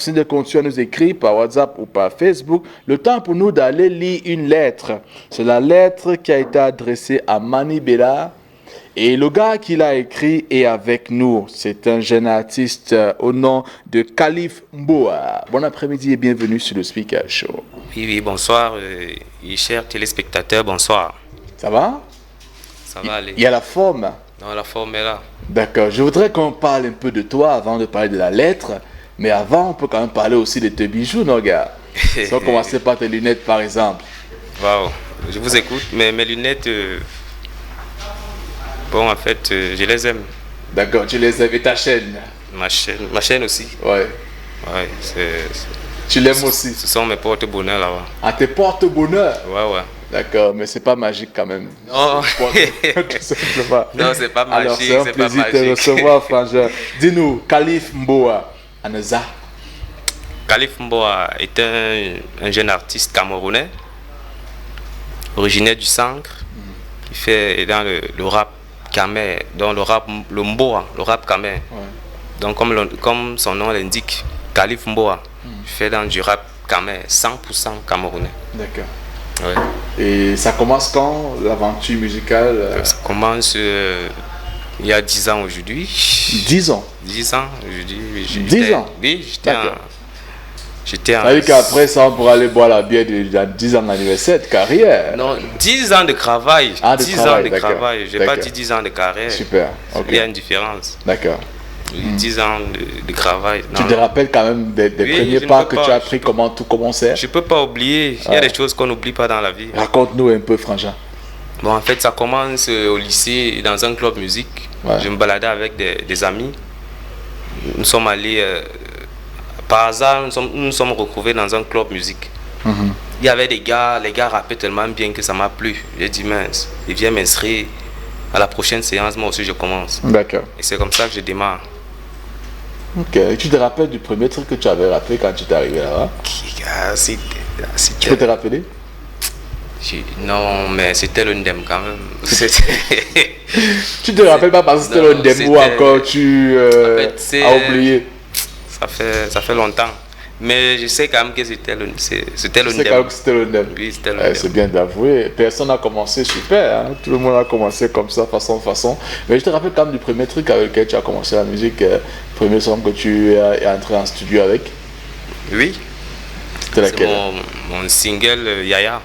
Merci de continuer à nous écrire par WhatsApp ou par Facebook. Le temps pour nous d'aller lire une lettre. C'est la lettre qui a été adressée à Mani Bella. Et le gars qui l'a écrit est avec nous. C'est un jeune artiste au nom de Khalif Mboa. Bon après-midi et bienvenue sur le Speaker Show. Oui, bonsoir, chers téléspectateurs, bonsoir. Ça va? Ça va aller. Il y a la forme. Non, la forme est là. D'accord. Je voudrais qu'on parle un peu de toi avant de parler de la lettre. Mais avant, on peut quand même parler aussi de tes bijoux, non, gars? Si on commençait par tes lunettes, par exemple. Waouh, je vous écoute. Mais mes lunettes, bon, en fait, je les aime. D'accord, tu les aimes. Et ta chaîne? Ma chaîne aussi. Ouais. Ouais, tu l'aimes aussi? Ce sont mes porte-bonheur là-bas. Ah, tes porte-bonheur? Ouais. D'accord, mais c'est pas magique quand même. Non. Tout simplement. Non, c'est pas magique. Alors, c'est un plaisir de te recevoir, frangin. Dis-nous, Khalif Mboa, Anaza. Khalif Mboa est un jeune artiste camerounais, originaire du Sancre, qui fait dans le rap kamer, dans le Mboa, le rap kamer. Ouais. Donc comme son nom l'indique, Khalif Mboa fait dans du rap kamer, 100% camerounais. D'accord. Ouais. Et ça commence quand, l'aventure musicale? Ça commence il y a 10 ans aujourd'hui. 10 ans? 10 ans aujourd'hui. 10 ans? Oui, j'étais en... Ça veut dire qu'après ça, on pourra aller boire la bière de 10 ans d'anniversaire de carrière. Non, 10 ans de travail. Ah, 10 ans de travail. Je n'ai pas dit 10 ans de carrière. Super. Okay. Il y a une différence. D'accord. 10 ans de travail. Tu te rappelles quand même des premiers pas que tu as pris, comment tout commençait? Je ne peux pas oublier. Il y a des choses qu'on n'oublie pas dans la vie. Raconte-nous un peu, frangin. Bon, en fait, ça commence au lycée, dans un club musique. Ouais. Je me baladais avec des amis. Nous sommes allés, par hasard, nous sommes retrouvés dans un club musique. Il y avait des gars, les gars rappaient tellement bien que ça m'a plu. J'ai dit, mince, ils viennent m'inscrire. À la prochaine séance, moi aussi, je commence. D'accord. Et c'est comme ça que je démarre. Ok. Tu te rappelles du premier truc que tu avais rappelé quand tu es arrivé là-bas? Tu peux te rappeler? Non, mais c'était le Ndem quand même. Tu te rappelles pas parce que c'était le Ndem ou encore tu as oublié? Ça fait longtemps. Mais je sais quand même que c'était le Ndem. C'était le Ndem. Oui, c'était le Ndem. C'est bien d'avouer. Personne n'a commencé super. Hein? Tout le monde a commencé comme ça, façon. Mais je te rappelle quand même du premier truc avec lequel tu as commencé la musique. Premier son que tu es entré en studio avec. Oui. C'était laquelle? Mon single Yaya.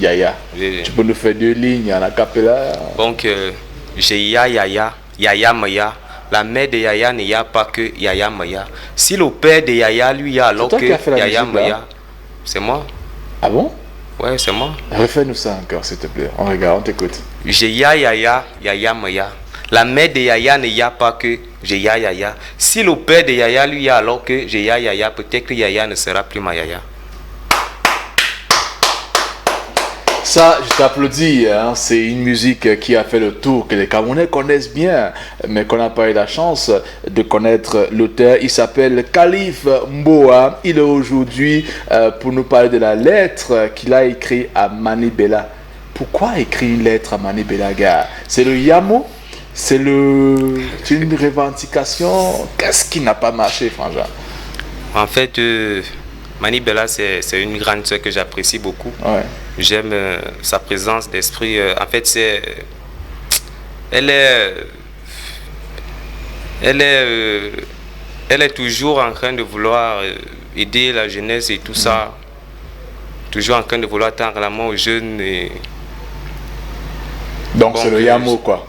Yaya. Tu peux nous faire 2 lignes en acapella? Donc, j'ai Yaya Maya. La mère de Yaya n'y a pas que Yaya Maya. Si le père de Yaya lui a alors que Yaya Maya, c'est moi. Ah bon? Ouais, c'est moi. Refais-nous ça encore, s'il te plaît. On regarde, on t'écoute. J'ai Yaya Maya. La mère de Yaya n'y a pas que j'ai Yaya. Si le père de Yaya lui a alors que j'ai Yaya, peut-être que Yaya ne sera plus ma Yaya. Ça, je t'applaudis, hein. C'est une musique qui a fait le tour, que les Camerounais connaissent bien, mais qu'on n'a pas eu la chance de connaître l'auteur. Il s'appelle Khalif Mboa. Il est aujourd'hui pour nous parler de la lettre qu'il a écrite à Mani Bella. Pourquoi écrire une lettre à Mani Bella, gars? C'est le Yamo? C'est une revendication? Qu'est-ce qui n'a pas marché, frangin? En fait, Mani Bella, c'est une grande sœur que j'apprécie beaucoup. Ouais. J'aime sa présence d'esprit. En fait, elle est toujours en train de vouloir aider la jeunesse et tout ça. Toujours en train de vouloir tendre la main aux jeunes. Donc, c'est le Yamo, quoi.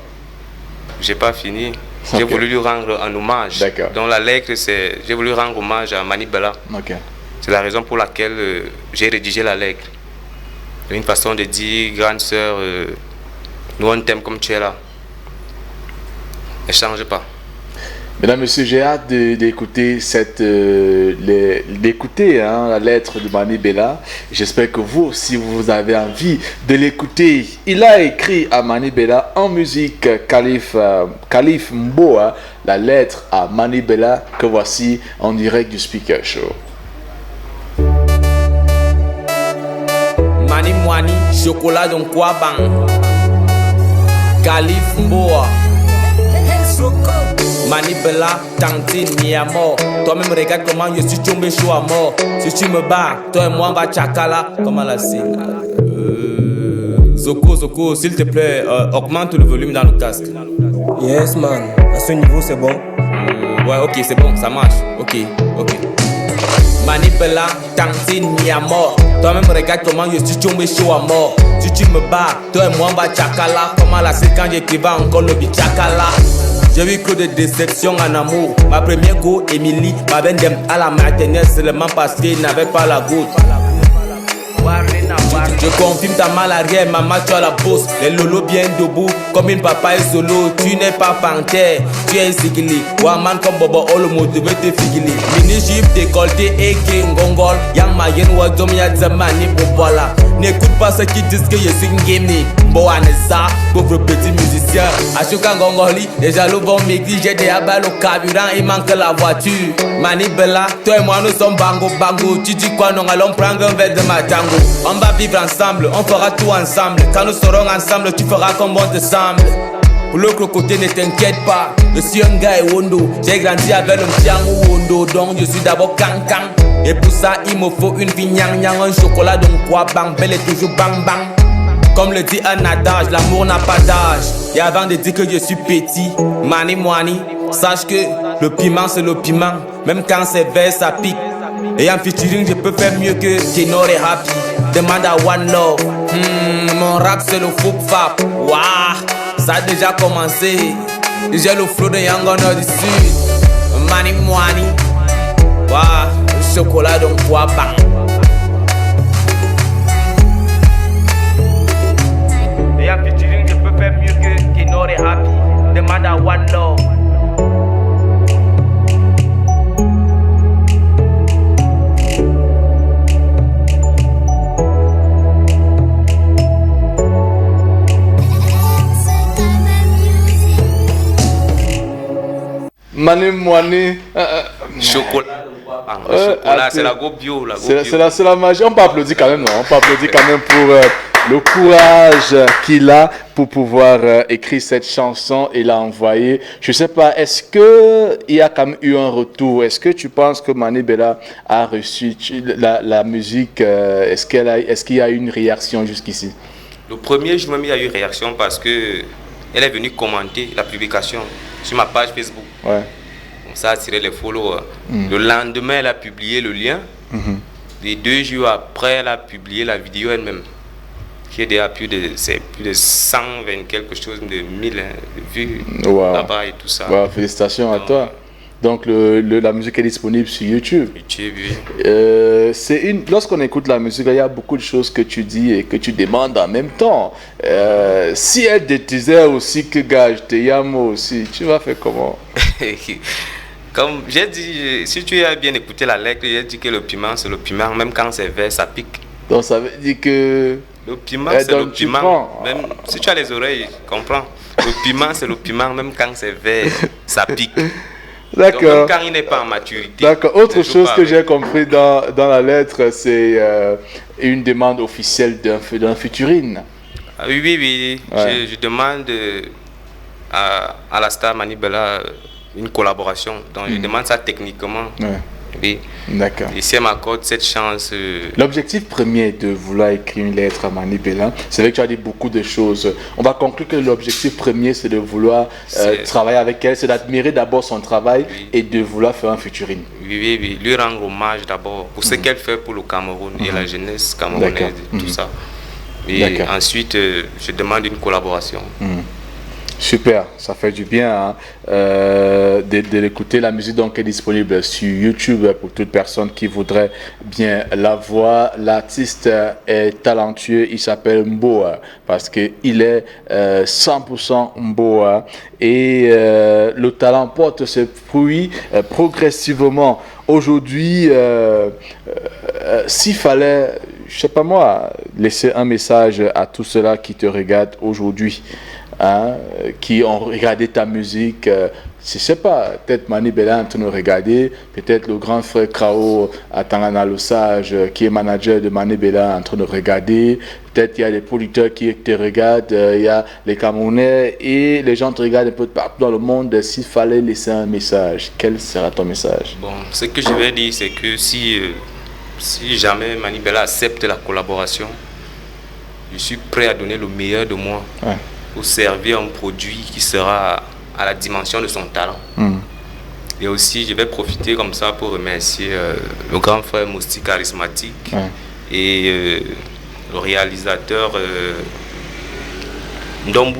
J'ai pas fini. Okay. J'ai voulu lui rendre un hommage. D'accord. Dans la lettre, j'ai voulu rendre hommage à Mani Bella. Okay. C'est la raison pour laquelle j'ai rédigé la lettre. Une façon de dire, grande sœur, nous on t'aime comme tu es là. Ne change pas. Mesdames, Messieurs, j'ai hâte d'écouter la lettre de Mani Bella. J'espère que vous, si vous avez envie de l'écouter, il a écrit à Mani Bella en musique Khalif Mboa, la lettre à Mani Bella que voici en direct du Speaker Show. Mani Mwani, chocolat dans quoi bang? Khalif Mboa. Manibela, Tantine, mi à mort. Toi-même regarde comment je suis tombé chaud à mort. Si tu me bats, toi et moi on va tchakala. Comment la signe? Zoko, s'il te plaît, augmente le volume dans le casque. Yes man, à ce niveau c'est bon. Ouais, ok, c'est bon, ça marche. Ok. Manipela, Tantine, mi à mort. Toi-même regarde comment je suis tombé chaud à mort. Si tu me bats, toi et moi on va tchakala. Comment la c'est quand j'écrivais encore le tchakala. J'ai vu que des déceptions en amour. Ma première go, Emily, ma bendem à la maternelle seulement parce qu'il n'avait pas la goutte. Je confirme ta mal arrière, maman tu as la bosse. Les lolos bien debout, comme une papaye solo. Tu n'es pas panthère, tu es sigili. Waman comme Bobo Olomo, tu veux te figili. Mini jupe décolleté et ngongol. Yang mayen wadom ya zamani bobola. N'écoute pas ceux qui disent que je suis une gamey. Boanessa, pauvre petit musicien. Ashuka ngongoli, les jaloux vont m'aigrir. J'ai des abals au carburant, il manque la voiture. Manibela, toi et moi nous sommes bango. Tu dis quoi, non, allons prendre un verre de ma tango. On va vivre ensemble, on fera tout ensemble. Quand nous serons ensemble, tu feras comme bon te semble. Pour l'autre côté, ne t'inquiète pas, je suis un gars et Wondo. J'ai grandi avec un tiango Wondo, donc je suis d'abord Kankan. Et pour ça, il me faut une vie nyang, un chocolat donc quoi, bang, belle est toujours bang bang. Comme le dit un adage, l'amour n'a pas d'âge. Et avant de dire que je suis petit, mani moani, sache que le piment c'est le piment. Même quand c'est vert, ça pique. Et en featuring, je peux faire mieux que Tenor et Happy. Demande à One Love. Mon rap c'est le faux fap. Waouh, ça a déjà commencé. J'ai le flow de Yangono du Sud. Mani Moani. Waouh, chocolat donc quoi bang. Et en featuring, je peux faire mieux que Tenor et Happy. Demande à One Love. Mani Moani. Chocolat, c'est la go bio. C'est la magie. On peut applaudir quand même, non? On peut applaudir quand même pour le courage qu'il a pour pouvoir écrire cette chanson et la envoyer. Je ne sais pas, est-ce qu'il y a quand même eu un retour? Est-ce que tu penses que Manibela a reçu la musique? Est-ce qu'il y a eu une réaction jusqu'ici? Le premier jour même, il y a eu réaction parce que elle est venue commenter la publication sur ma page Facebook. Ouais. Ça a attiré les followers. Le lendemain, elle a publié le lien. Et 2 jours après, elle a publié la vidéo elle-même. Qui est déjà plus de 120 quelque chose de 1000 vues là-bas et tout ça. Wow, félicitations à toi. Donc la musique est disponible sur YouTube. YouTube, oui. Lorsqu'on écoute la musique, il y a beaucoup de choses que tu dis et que tu demandes en même temps. Si elle te disait aussi que gars, je te aime aussi, tu vas faire comment? Comme j'ai dit, si tu as bien écouté la lettre, j'ai dit que le piment, c'est le piment, même quand c'est vert, ça pique. Donc ça veut dire que... Le piment, c'est le piment. Même si tu as les oreilles, comprends. Le piment, c'est le piment, même quand c'est vert, ça pique. D'accord. Même quand il n'est pas en maturité. D'accord. Autre chose que j'ai compris dans la lettre, c'est une demande officielle d'un featuring. Oui. Ouais. Je demande à la star Manibela une collaboration. Donc je demande ça techniquement. Ouais. Oui. D'accord. Et si elle m'accorde cette chance. L'objectif premier de vouloir écrire une lettre à Manibela, c'est vrai que tu as dit beaucoup de choses. On va conclure que l'objectif premier, c'est de vouloir travailler avec elle, c'est d'admirer d'abord son travail et de vouloir faire un featuring. Oui. Lui rendre hommage d'abord pour ce qu'elle fait pour le Cameroun et la jeunesse camerounaise et tout ça. Et ensuite, je demande une collaboration. Super, ça fait du bien hein, de l'écouter. La musique donc est disponible sur YouTube pour toute personne qui voudrait bien la voir. L'artiste est talentueux, il s'appelle Mboa parce qu'il est 100% Mboa et le talent porte ses fruits progressivement. Aujourd'hui, s'il fallait, je sais pas moi, laisser un message à tous ceux-là qui te regardent aujourd'hui, hein, qui ont regardé ta musique, je ne sais pas, peut-être Mani Bella est en train de regarder, peut-être le grand frère Krao à Tangana Le Sage, qui est manager de Mani Bella, en train de regarder. Peut-être il y a des producteurs qui te regardent, il y a les Camerounais et les gens te regardent un peu partout dans le monde. S'il fallait laisser un message, quel sera ton message? Bon, ce que je vais dire, c'est que si jamais Mani Bella accepte la collaboration, je suis prêt à donner le meilleur de moi pour servir un produit qui sera à la dimension de son talent. Et aussi, je vais profiter comme ça pour remercier le grand frère Mousti Charismatique et le réalisateur Ndombu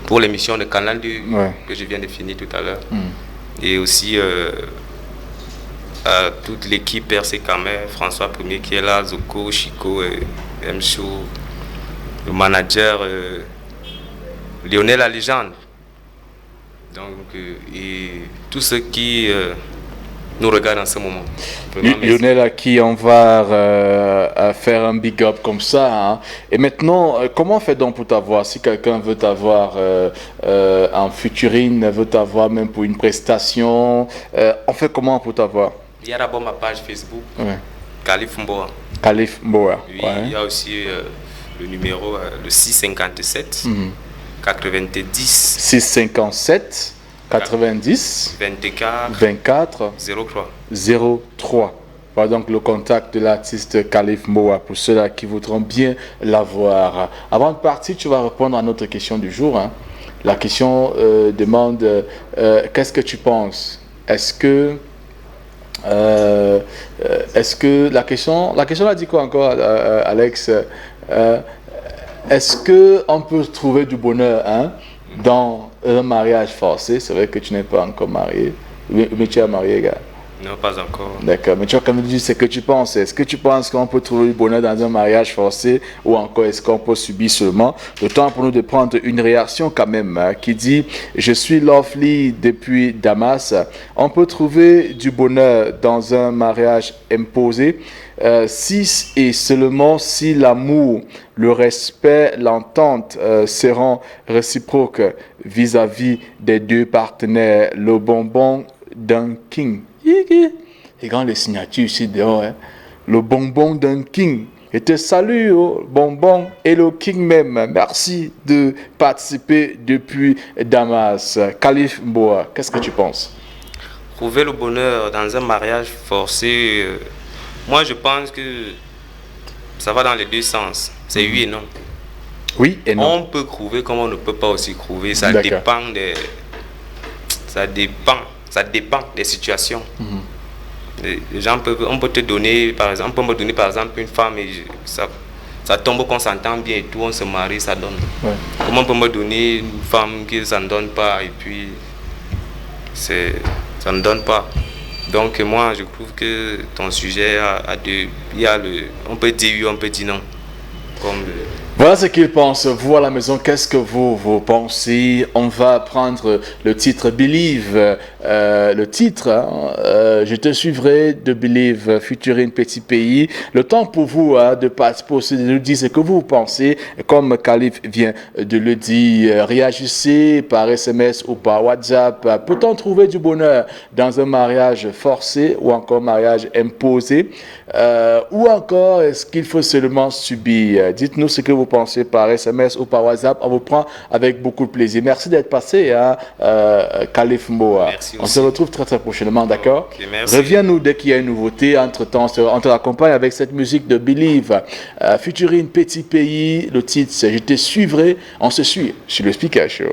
pour l'émission de Canal 2 que je viens de finir tout à l'heure. Et aussi toute l'équipe RC Kamer, François Premier qui est là, Zoko, Chico, M-Show, le manager Lionel la légende. Donc, et tous ceux qui nous regardent en ce moment. Lionel à qui on va faire un big up comme ça. Hein. Et maintenant, comment on fait donc pour t'avoir? Si quelqu'un veut t'avoir en featuring, veut t'avoir même pour une prestation, on fait comment pour t'avoir? Il y a d'abord ma page Facebook, Khalif Mboa. Khalif Mboa. Oui, il y a aussi le numéro, le 657 90 657 90 24 03. Voilà donc le contact de l'artiste Khalif Mboa pour ceux-là qui voudront bien l'avoir. Avant de partir, tu vas répondre à notre question du jour. Hein. La question demande qu'est-ce que tu penses? Est-ce que la question a dit quoi encore, Alex? Est-ce qu'on peut trouver du bonheur dans un mariage forcé? C'est vrai que tu n'es pas encore marié, mais tu es marié, gars. Non, pas encore. D'accord, mais tu vas quand même dire ce que tu penses. Est-ce que tu penses qu'on peut trouver du bonheur dans un mariage forcé ou encore est-ce qu'on peut subir seulement? Le temps pour nous de prendre une réaction quand même qui dit « Je suis Lovely depuis Damas. On peut trouver du bonheur dans un mariage imposé si et seulement si l'amour, le respect, l'entente seront réciproques vis-à-vis des deux partenaires. Le bonbon d'un king. » Et quand les signatures ici dehors, hein, le bonbon d'un king. Je te salue, oh, bonbon, et le king même. Merci de participer depuis Damas. Khalif Mboa, qu'est-ce que tu penses? Trouver le bonheur dans un mariage forcé, moi je pense que ça va dans les deux sens. C'est oui et non. Oui et non. On peut trouver comme on ne peut pas aussi trouver. Ça dépend des... Ça dépend des situations. Les gens peuvent, on peut te donner, par exemple, une femme et ça tombe qu'on s'entend bien et tout, on se marie, ça donne. Comment on peut me donner une femme qui ça ne donne pas et puis ça ne donne pas. Donc moi je trouve que ton sujet a deux, on peut dire oui, on peut dire non. Voilà ce qu'ils pensent. Vous à la maison, qu'est-ce que vous pensez? On va prendre le titre Believe. Le titre, je te suivrai de Believe, featuring Petit Pays. Le temps pour vous de participer aussi, de nous dire ce que vous pensez. Comme Khalif vient de le dire, réagissez par SMS ou par WhatsApp. Peut-on trouver du bonheur dans un mariage forcé ou encore mariage imposé? Ou encore, est-ce qu'il faut seulement subir? Dites-nous ce que vous pensez par SMS ou par WhatsApp. On vous prend avec beaucoup de plaisir. Merci d'être passé, Khalif Mboa. On se retrouve très très prochainement, d'accord? Okay, reviens-nous dès qu'il y a une nouveauté. Entre-temps, on te raccompagne avec cette musique de Believe, featuring Petit Pays. Le titre, c'est Je te suivrai. On se suit sur le Speaker Show.